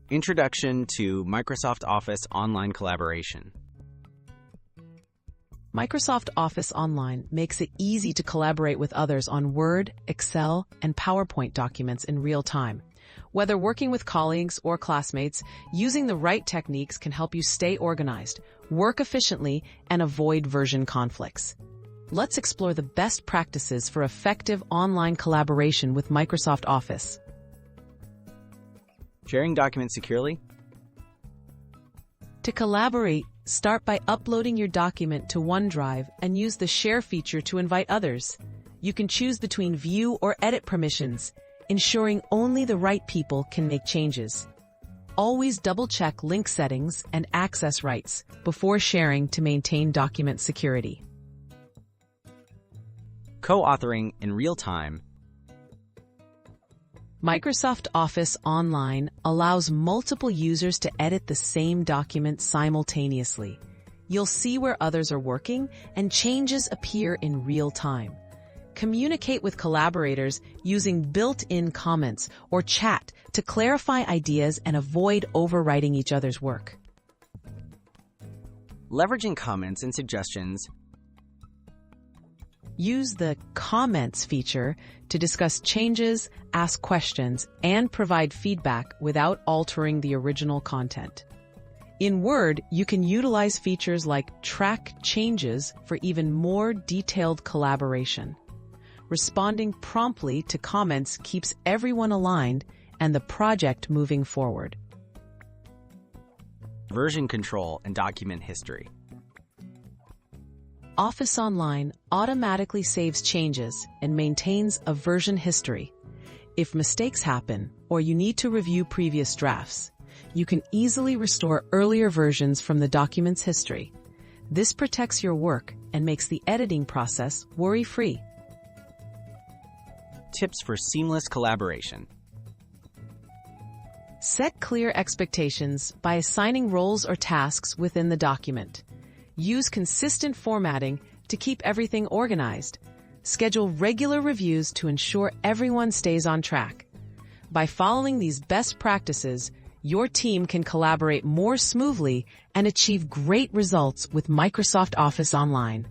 Introduction to Microsoft Office Online Collaboration. Microsoft Office Online makes it easy to collaborate with others on Word, Excel, and PowerPoint documents in real time. Whether working with colleagues or classmates, using the right techniques can help you stay organized, work efficiently, and avoid version conflicts. Let's explore the best practices for effective online collaboration with Microsoft Office. Sharing documents securely. To collaborate, start by uploading your document to OneDrive and use the Share feature to invite others. You can choose between view or edit permissions, ensuring only the right people can make changes. Always double-check link settings and access rights before sharing to maintain document security. Co-authoring in real time. Microsoft Office Online allows multiple users to edit the same document simultaneously. You'll see where others are working, and changes appear in real time. Communicate with collaborators using built-in comments or chat to clarify ideas and avoid overwriting each other's work. Leveraging comments and suggestions. Use the Comments feature to discuss changes, ask questions, and provide feedback without altering the original content. In Word, you can utilize features like Track Changes for even more detailed collaboration. Responding promptly to comments keeps everyone aligned and the project moving forward. Version control and document history. Office Online automatically saves changes and maintains a version history. If mistakes happen or you need to review previous drafts, you can easily restore earlier versions from the document's history. This protects your work and makes the editing process worry-free. Tips for seamless collaboration. Set clear expectations by assigning roles or tasks within the document. Use consistent formatting to keep everything organized. Schedule regular reviews to ensure everyone stays on track. By following these best practices, your team can collaborate more smoothly and achieve great results with Microsoft Office Online.